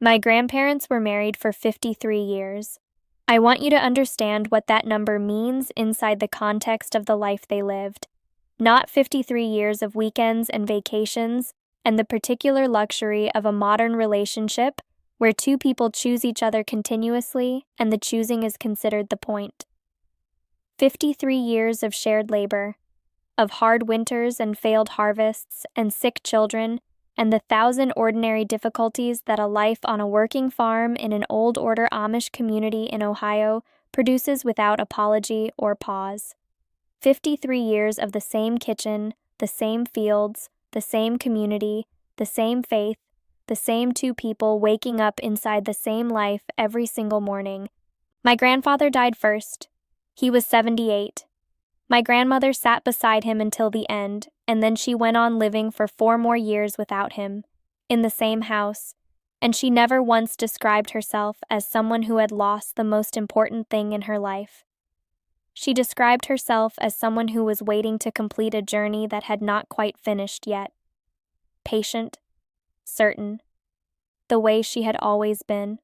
My grandparents were married for 53 years. I want you to understand what that number means inside the context of the life they lived. Not 53 years of weekends and vacations and the particular luxury of a modern relationship where two people choose each other continuously and the choosing is considered the point. 53 years of shared labor, of hard winters and failed harvests and sick children, and the 1,000 ordinary difficulties that a life on a working farm in an old-order Amish community in Ohio produces without apology or pause. 53 years of the same kitchen, the same fields, the same community, the same faith, the same two people waking up inside the same life every single morning. My grandfather died first. He was 78. My grandmother sat beside him until the end, and then she went on living for 4 more years without him, in the same house, and she never once described herself as someone who had lost the most important thing in her life. She described herself as someone who was waiting to complete a journey that had not quite finished yet. Patient, certain, the way she had always been.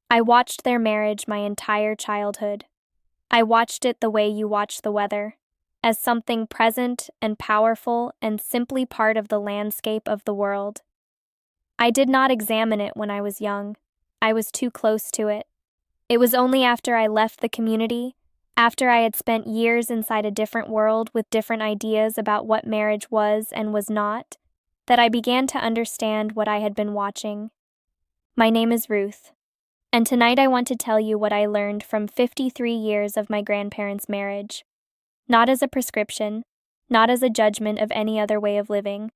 I watched their marriage my entire childhood. I watched it the way you watch the weather, as something present and powerful and simply part of the landscape of the world. I did not examine it when I was young. I was too close to it. It was only after I left the community, after I had spent years inside a different world with different ideas about what marriage was and was not, that I began to understand what I had been watching. My name is Ruth, and tonight I want to tell you what I learned from 53 years of my grandparents' marriage. Not as a prescription, not as a judgment of any other way of living,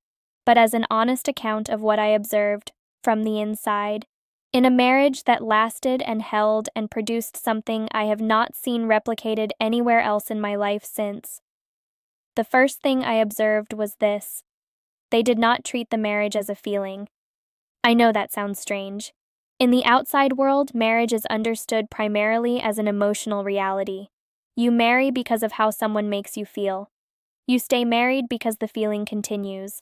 but as an honest account of what I observed from the inside, in a marriage that lasted and held and produced something I have not seen replicated anywhere else in my life since. The first thing I observed was this: they did not treat the marriage as a feeling. I know that sounds strange. In the outside world, marriage is understood primarily as an emotional reality. You marry because of how someone makes you feel. You stay married because the feeling continues.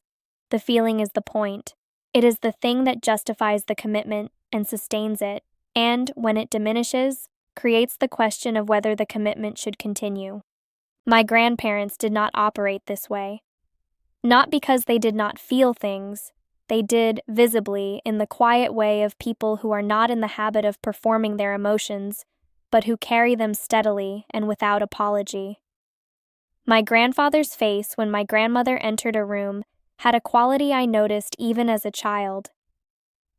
The feeling is the point. It is the thing that justifies the commitment and sustains it, and, when it diminishes, creates the question of whether the commitment should continue. My grandparents did not operate this way. Not because they did not feel things. They did, visibly, in the quiet way of people who are not in the habit of performing their emotions, but who carry them steadily and without apology. My grandfather's face when my grandmother entered a room had a quality I noticed even as a child.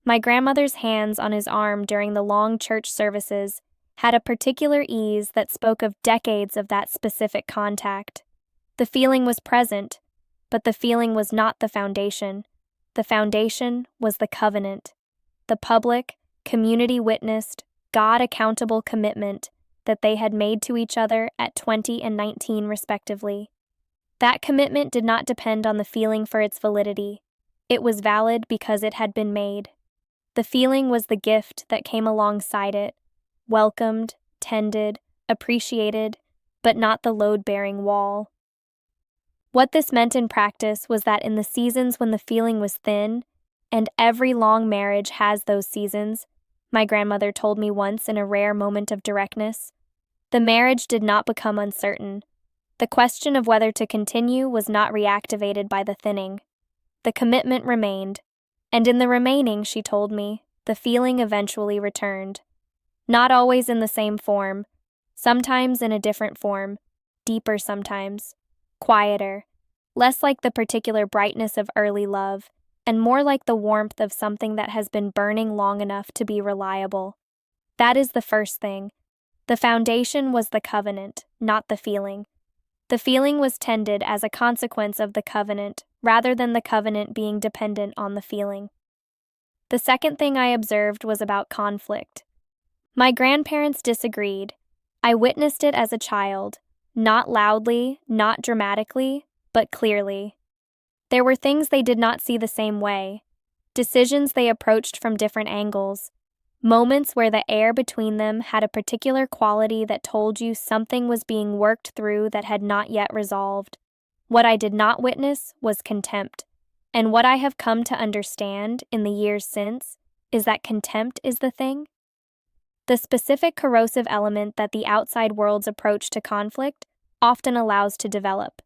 My grandmother's hands on his arm during the long church services had a particular ease that spoke of decades of that specific contact. The feeling was present, but the feeling was not the foundation. The foundation was the covenant, the public, community-witnessed, God-accountable commitment that they had made to each other at 20 and 19 respectively. That commitment did not depend on the feeling for its validity. It was valid because it had been made. The feeling was the gift that came alongside it, welcomed, tended, appreciated, but not the load-bearing wall. What this meant in practice was that in the seasons when the feeling was thin, and every long marriage has those seasons, my grandmother told me once in a rare moment of directness, the marriage did not become uncertain. The question of whether to continue was not reactivated by the thinning. The commitment remained, and in the remaining, she told me, the feeling eventually returned. Not always in the same form, sometimes in a different form, deeper sometimes, quieter, less like the particular brightness of early love, and more like the warmth of something that has been burning long enough to be reliable. That is the first thing. The foundation was the covenant, not the feeling. The feeling was tended as a consequence of the covenant, rather than the covenant being dependent on the feeling. The second thing I observed was about conflict. My grandparents disagreed. I witnessed it as a child, not loudly, not dramatically, but clearly. There were things they did not see the same way, decisions they approached from different angles, moments where the air between them had a particular quality that told you something was being worked through that had not yet resolved. What I did not witness was contempt, and what I have come to understand in the years since is that contempt is the thing. The specific corrosive element that the outside world's approach to conflict often allows to develop.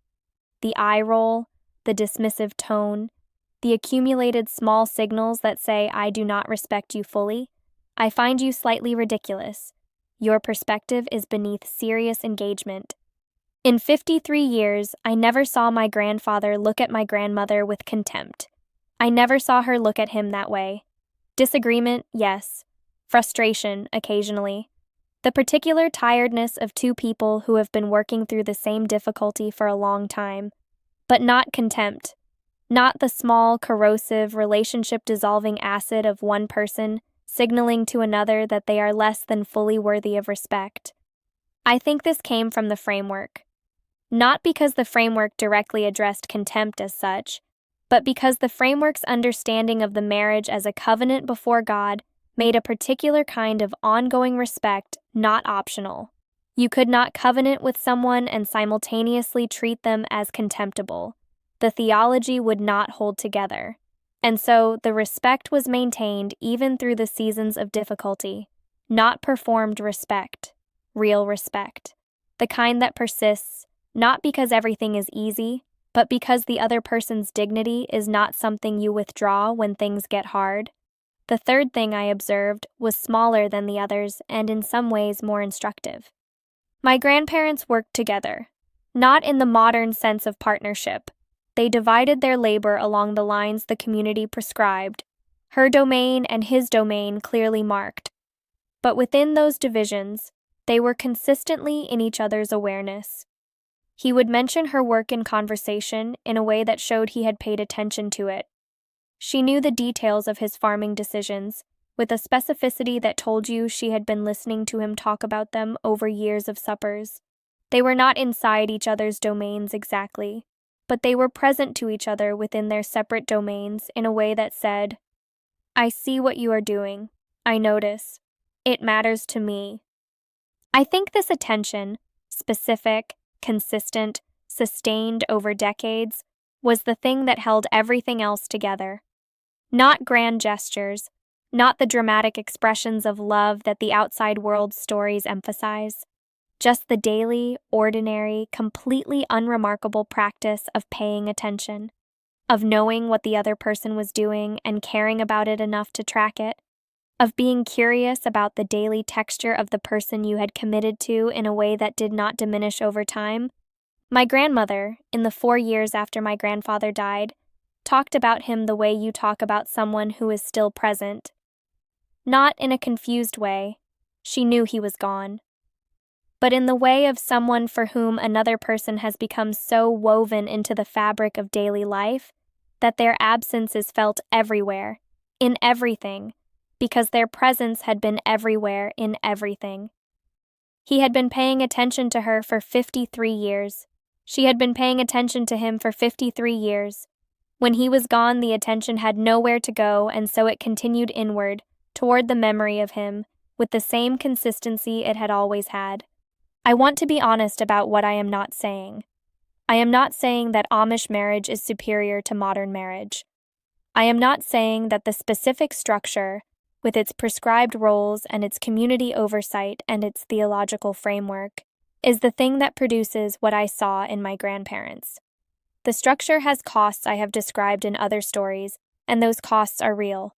The eye roll, the dismissive tone, the accumulated small signals that say, "I do not respect you fully. I find you slightly ridiculous. Your perspective is beneath serious engagement." In 53 years, I never saw my grandfather look at my grandmother with contempt. I never saw her look at him that way. Disagreement, yes. Frustration, occasionally. The particular tiredness of two people who have been working through the same difficulty for a long time. But not contempt. Not the small, corrosive, relationship-dissolving acid of one person signaling to another that they are less than fully worthy of respect. I think this came from the framework. Not because the framework directly addressed contempt as such, but because the framework's understanding of the marriage as a covenant before God made a particular kind of ongoing respect not optional. You could not covenant with someone and simultaneously treat them as contemptible. The theology would not hold together. And so the respect was maintained even through the seasons of difficulty. Not performed respect, real respect. The kind that persists, not because everything is easy, but because the other person's dignity is not something you withdraw when things get hard. The third thing I observed was smaller than the others and in some ways more instructive. My grandparents worked together, not in the modern sense of partnership. They divided their labor along the lines the community prescribed, her domain and his domain clearly marked. But within those divisions, they were consistently in each other's awareness. He would mention her work in conversation in a way that showed he had paid attention to it. She knew the details of his farming decisions, with a specificity that told you she had been listening to him talk about them over years of suppers. They were not inside each other's domains exactly, but they were present to each other within their separate domains in a way that said, "I see what you are doing. I notice. It matters to me." I think this attention, specific, consistent, sustained over decades, was the thing that held everything else together. Not grand gestures, not the dramatic expressions of love that the outside world's stories emphasize, just the daily, ordinary, completely unremarkable practice of paying attention, of knowing what the other person was doing and caring about it enough to track it, of being curious about the daily texture of the person you had committed to in a way that did not diminish over time. My grandmother, in the 4 years after my grandfather died, talked about him the way you talk about someone who is still present. Not in a confused way, she knew he was gone, but in the way of someone for whom another person has become so woven into the fabric of daily life that their absence is felt everywhere, in everything, because their presence had been everywhere in everything. He had been paying attention to her for 53 years. She had been paying attention to him for 53 years. When he was gone, the attention had nowhere to go, and so it continued inward, toward the memory of him, with the same consistency it had always had. I want to be honest about what I am not saying. I am not saying that Amish marriage is superior to modern marriage. I am not saying that the specific structure, with its prescribed roles and its community oversight and its theological framework, is the thing that produces what I saw in my grandparents. The structure has costs I have described in other stories, and those costs are real.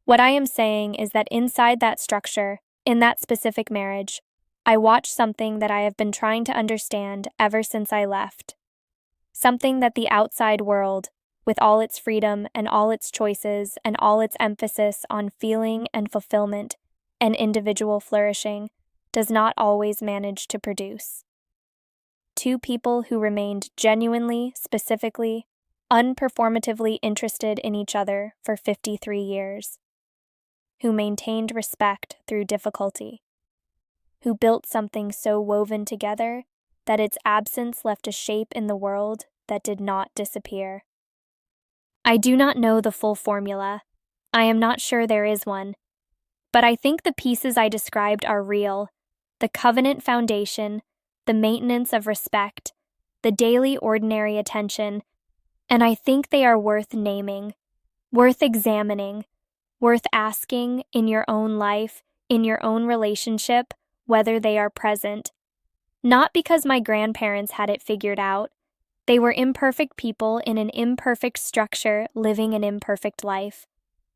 What I am saying is that inside that structure, in that specific marriage, I watched something that I have been trying to understand ever since I left. Something that the outside world, with all its freedom and all its choices and all its emphasis on feeling and fulfillment and individual flourishing, does not always manage to produce. Two people who remained genuinely, specifically, unperformatively interested in each other for 53 years. Who maintained respect through difficulty. Who built something so woven together that its absence left a shape in the world that did not disappear. I do not know the full formula. I am not sure there is one. But I think the pieces I described are real. The covenant foundation, the maintenance of respect, the daily ordinary attention, and I think they are worth naming, worth examining, worth asking in your own life, in your own relationship, whether they are present. Not because my grandparents had it figured out. They were imperfect people in an imperfect structure living an imperfect life.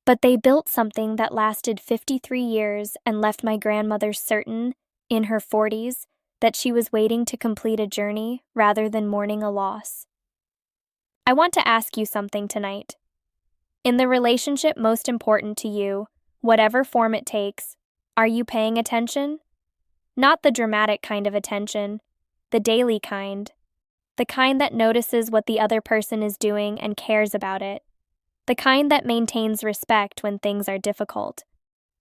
But they built something that lasted 53 years and left my grandmother certain, in her 40s, that she was waiting to complete a journey rather than mourning a loss. I want to ask you something tonight. In the relationship most important to you, whatever form it takes, are you paying attention? Not the dramatic kind of attention, the daily kind. The kind that notices what the other person is doing and cares about it. The kind that maintains respect when things are difficult.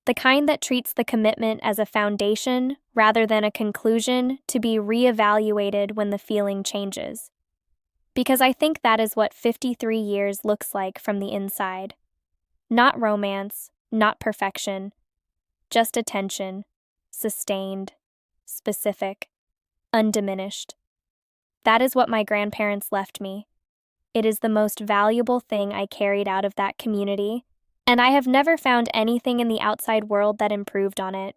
The kind that treats the commitment as a foundation rather than a conclusion to be reevaluated when the feeling changes. Because I think that is what 53 years looks like from the inside. Not romance, not perfection, just attention, sustained, specific, undiminished. That is what my grandparents left me. It is the most valuable thing I carried out of that community, and I have never found anything in the outside world that improved on it.